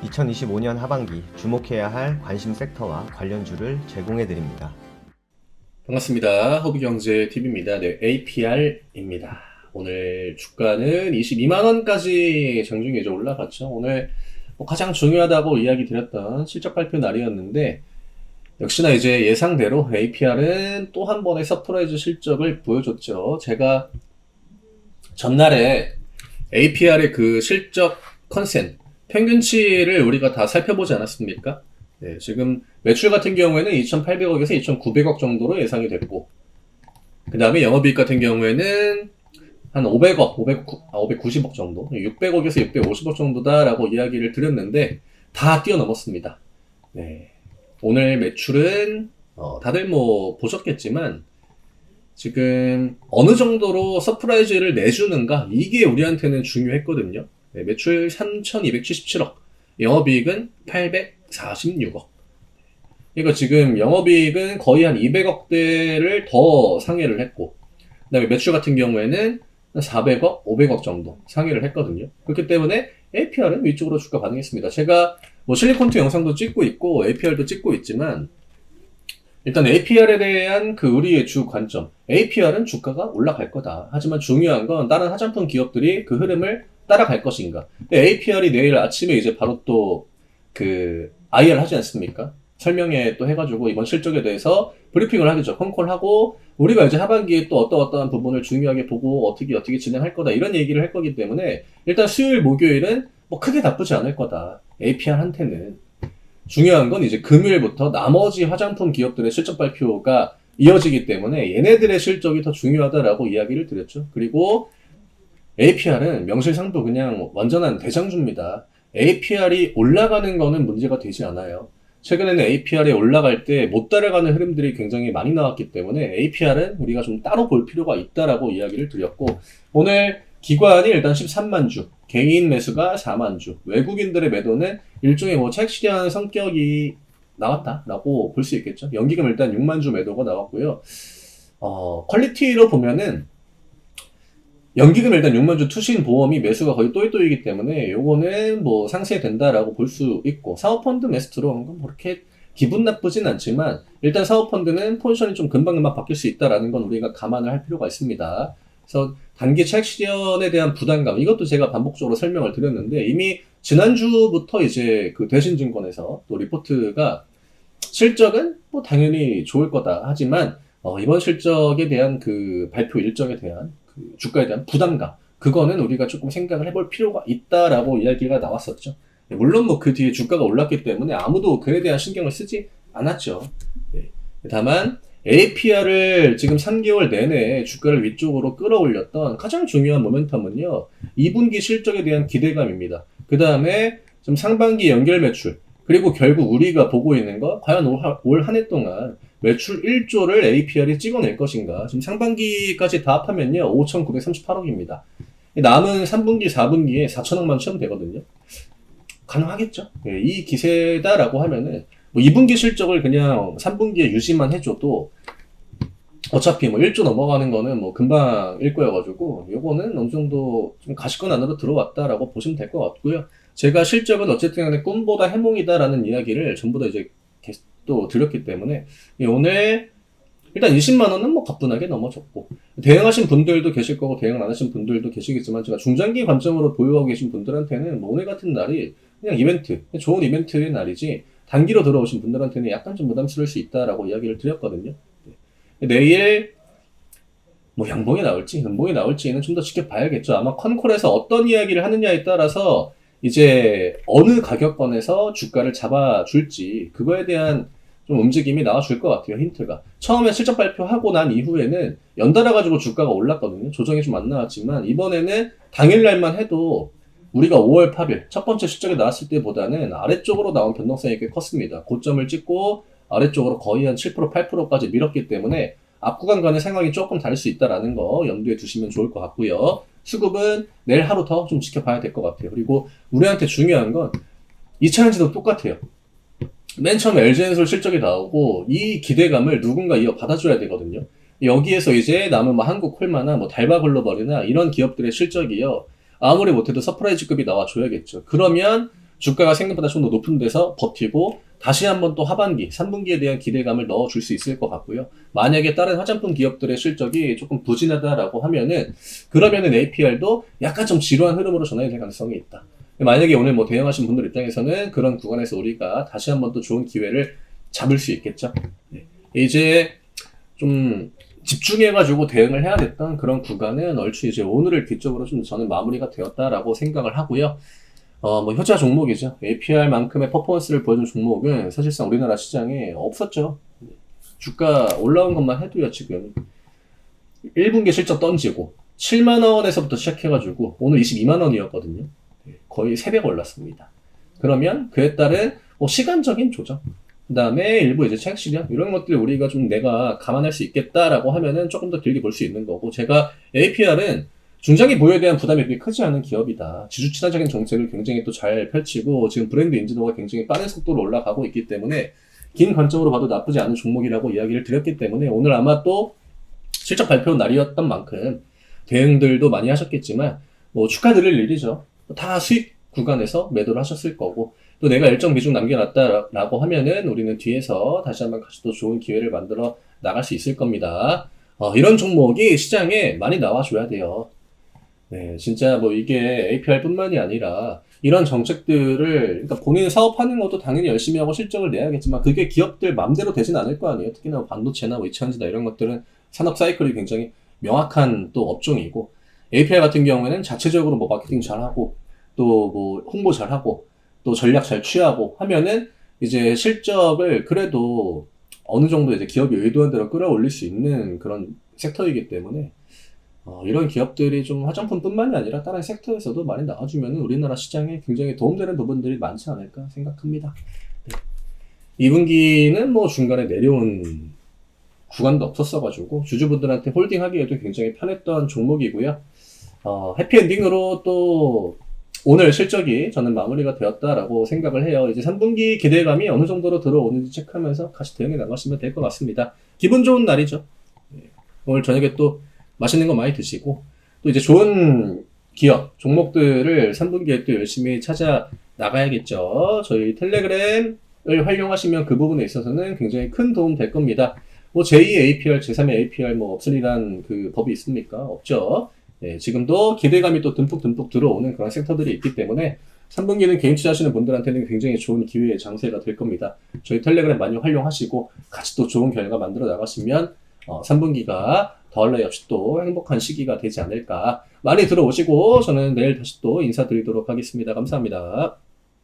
2025년 하반기 주목해야 할 관심 섹터와 관련주를 제공해 드립니다. 반갑습니다. 허브경제TV입니다. 네, APR입니다. 오늘 주가는 22만원까지 장중에 올라갔죠. 오늘 가장 중요하다고 이야기 드렸던 실적 발표 날이었는데, 역시나 이제 예상대로 APR은 또 한 번의 서프라이즈 실적을 보여줬죠. 제가 전날에 APR의 그 실적 컨센, 평균치를 우리가 다 살펴보지 않았습니까? 네, 지금 매출 같은 경우에는 2,800억에서 2,900억 정도로 예상이 됐고, 그 다음에 영업이익 같은 경우에는 한 500억, 590억 정도, 600억에서 650억 정도다라고 이야기를 드렸는데, 다 뛰어넘었습니다. 네. 오늘 매출은, 다들 보셨겠지만, 지금 어느 정도로 서프라이즈를 내주는가, 이게 우리한테는 중요했거든요. 네, 매출 3,277억, 영업이익은 846억. 그러니까 지금 영업이익은 거의 한 200억대를 더 상회를 했고, 그 다음에 매출 같은 경우에는 400억, 500억 정도 상회를 했거든요. 그렇기 때문에 APR은 위쪽으로 주가 반응했습니다. 제가 실리콘투 영상도 찍고 있고 APR도 찍고 있지만, 일단 APR에 대한 그 우리의 주 관점, APR은 주가가 올라갈 거다. 하지만 중요한 건 다른 화장품 기업들이 그 흐름을 따라갈 것인가. APR이 내일 아침에 이제 바로 또 그 IR 하지 않습니까? 설명회 또 해가지고 이번 실적에 대해서 브리핑을 하겠죠. 컨콜하고 우리가 이제 하반기에 또 어떠한 부분을 중요하게 보고 어떻게 진행할 거다, 이런 얘기를 할 거기 때문에 일단 수요일 목요일은 크게 나쁘지 않을 거다. APR한테는. 중요한 건 이제 금요일부터 나머지 화장품 기업들의 실적 발표가 이어지기 때문에 얘네들의 실적이 더 중요하다라고 이야기를 드렸죠. 그리고 APR은 명실상부 그냥 완전한 대장주입니다. APR이 올라가는 거는 문제가 되지 않아요. 최근에는 APR이 올라갈 때 못 따라가는 흐름들이 굉장히 많이 나왔기 때문에 APR은 우리가 좀 따로 볼 필요가 있다라고 이야기를 드렸고, 오늘 기관이 일단 13만 주, 개인 매수가 4만 주, 외국인들의 매도는 일종의 차익 실현 성격이 나왔다라고 볼 수 있겠죠. 연기금 일단 6만 주 매도가 나왔고요. 퀄리티로 보면은 연기금 일단 6만 주 투신 보험이 매수가 거의 또이또이기 때문에 요거는 상쇄된다라고 볼 수 있고, 사업펀드 매수 들어온 건 그렇게 기분 나쁘진 않지만 일단 사업펀드는 포지션이 좀 금방금방 바뀔 수 있다라는 건 우리가 감안을 할 필요가 있습니다. 그래서 단기 차익 실현에 대한 부담감, 이것도 제가 반복적으로 설명을 드렸는데, 이미 지난주부터 이제 그 대신증권에서 또 리포트가 실적은 당연히 좋을 거다 하지만 이번 실적에 대한 그 발표 일정에 대한 그 주가에 대한 부담감, 그거는 우리가 조금 생각을 해볼 필요가 있다라고 이야기가 나왔었죠. 물론 그 뒤에 주가가 올랐기 때문에 아무도 그에 대한 신경을 쓰지 않았죠. 네. 다만 APR을 지금 3개월 내내 주가를 위쪽으로 끌어올렸던 가장 중요한 모멘텀은요, 2분기 실적에 대한 기대감입니다. 그 다음에 좀 상반기 연결 매출, 그리고 결국 우리가 보고 있는 거, 과연 올 한 해 동안 매출 1조를 APR이 찍어낼 것인가. 지금 상반기까지 다 합하면요 5,938억입니다. 남은 3분기, 4분기에 4천억만 채우면 되거든요. 가능하겠죠. 예, 이 기세다라고 하면은 2분기 실적을 그냥 3분기에 유지만 해줘도 어차피 1조 넘어가는 거는 금방일 거여가지고, 요거는 어느 정도 좀 가시권 안으로 들어왔다라고 보시면 될 것 같고요. 제가 실적은 어쨌든 간에 꿈보다 해몽이다라는 이야기를 전부 다 이제 또 드렸기 때문에 오늘 일단 20만원은 가뿐하게 넘어졌고, 대응하신 분들도 계실 거고 대응을 안 하신 분들도 계시겠지만, 제가 중장기 관점으로 보유하고 계신 분들한테는 오늘 같은 날이 그냥 이벤트, 좋은 이벤트의 날이지, 단기로 들어오신 분들한테는 약간 좀 부담스러울 수 있다라고 이야기를 드렸거든요. 내일 양봉이 나올지 음봉이 나올지는 좀 더 지켜봐야겠죠. 아마 컨콜에서 어떤 이야기를 하느냐에 따라서 이제 어느 가격권에서 주가를 잡아줄지, 그거에 대한 좀 움직임이 나와줄 것 같아요. 힌트가. 처음에 실적 발표하고 난 이후에는 연달아 가지고 주가가 올랐거든요. 조정이 좀 안 나왔지만 이번에는 당일날만 해도 우리가 5월 8일 첫 번째 실적이 나왔을 때보다는 아래쪽으로 나온 변동성이 꽤 컸습니다. 고점을 찍고 아래쪽으로 거의 한 7%, 8%까지 밀었기 때문에 앞구간 간의 상황이 조금 다를 수 있다는 거 염두에 두시면 좋을 것 같고요. 수급은 내일 하루 더 좀 지켜봐야 될 것 같아요. 그리고 우리한테 중요한 건 2차전지도 똑같아요. 맨 처음에 LG엔솔 실적이 나오고 이 기대감을 누군가 이어받아줘야 되거든요. 여기에서 이제 남은 한국콜마나 달바글로벌이나 이런 기업들의 실적이요, 아무리 못해도 서프라이즈급이 나와줘야겠죠. 그러면 주가가 생각보다 좀 더 높은 데서 버티고 다시 한번 또 하반기, 3분기에 대한 기대감을 넣어줄 수 있을 것 같고요. 만약에 다른 화장품 기업들의 실적이 조금 부진하다라고 하면은 그러면은 APR도 약간 좀 지루한 흐름으로 전환이 될 가능성이 있다. 만약에 오늘 뭐 대응하신 분들 입장에서는 그런 구간에서 우리가 다시 한번 또 좋은 기회를 잡을 수 있겠죠. 네. 이제 좀 집중해가지고 대응을 해야 됐던 그런 구간은 얼추 이제 오늘을 기점으로 좀 저는 마무리가 되었다라고 생각을 하고요. 뭐 효자 종목이죠. APR만큼의 퍼포먼스를 보여준 종목은 사실상 우리나라 시장에 없었죠. 주가 올라온 것만 해도요, 지금 1분기 실적 던지고 7만 원에서부터 시작해가지고 오늘 22만 원이었거든요. 거의 3배 올랐습니다. 그러면 그에 따른 시간적인 조정, 그 다음에 일부 이제 차익 실현 이런 것들 우리가 좀 내가 감안할 수 있겠다라고 하면은 조금 더 길게 볼 수 있는 거고, 제가 APR은 중장기 보유에 대한 부담이 그렇게 크지 않은 기업이다. 지주 친화적인 정책을 굉장히 또 잘 펼치고 지금 브랜드 인지도가 굉장히 빠른 속도로 올라가고 있기 때문에 긴 관점으로 봐도 나쁘지 않은 종목이라고 이야기를 드렸기 때문에 오늘 아마 또 실적 발표 날이었던 만큼 대응들도 많이 하셨겠지만 뭐 축하드릴 일이죠. 다 수익 구간에서 매도를 하셨을 거고, 또 내가 일정 비중 남겨놨다라고 하면은 우리는 뒤에서 다시 한번 같이 또 좋은 기회를 만들어 나갈 수 있을 겁니다. 이런 종목이 시장에 많이 나와줘야 돼요. 네, 진짜 뭐 이게 APR뿐만이 아니라 이런 정책들을, 그러니까 본인 사업하는 것도 당연히 열심히 하고 실적을 내야겠지만 그게 기업들 맘대로 되진 않을 거 아니에요. 특히나 뭐 반도체나 뭐 이차전지나 이런 것들은 산업 사이클이 굉장히 명확한 또 업종이고, APR 같은 경우에는 자체적으로 뭐 마케팅 잘하고 또 뭐 홍보 잘하고 또 전략 잘 취하고 하면은 이제 실적을 그래도 어느 정도 이제 기업이 의도한 대로 끌어올릴 수 있는 그런 섹터이기 때문에 이런 기업들이 좀 화장품뿐만이 아니라 다른 섹터에서도 많이 나와주면 우리나라 시장에 굉장히 도움되는 부분들이 많지 않을까 생각합니다. 네. 2분기는 뭐 중간에 내려온 구간도 없었어가지고 주주분들한테 홀딩하기에도 굉장히 편했던 종목이고요. 해피엔딩으로 또 오늘 실적이 저는 마무리가 되었다라고 생각을 해요. 이제 3분기 기대감이 어느 정도로 들어오는지 체크하면서 같이 대응해 나가시면 될 것 같습니다. 기분 좋은 날이죠. 네. 오늘 저녁에 또 맛있는 거 많이 드시고 또 이제 좋은 기업, 종목들을 3분기에 또 열심히 찾아 나가야겠죠. 저희 텔레그램을 활용하시면 그 부분에 있어서는 굉장히 큰 도움 될 겁니다. 뭐 제2의 APR, 제3의 APR 뭐 없으리란 그 법이 있습니까? 없죠. 네, 지금도 기대감이 또 듬뿍 들어오는 그런 섹터들이 있기 때문에 3분기는 개인 투자하시는 분들한테는 굉장히 좋은 기회의 장세가 될 겁니다. 저희 텔레그램 많이 활용하시고 같이 또 좋은 결과 만들어 나가시면 3분기가 더할 나위 없이 또 행복한 시기가 되지 않을까. 많이 들어오시고 저는 내일 다시 또 인사드리도록 하겠습니다. 감사합니다.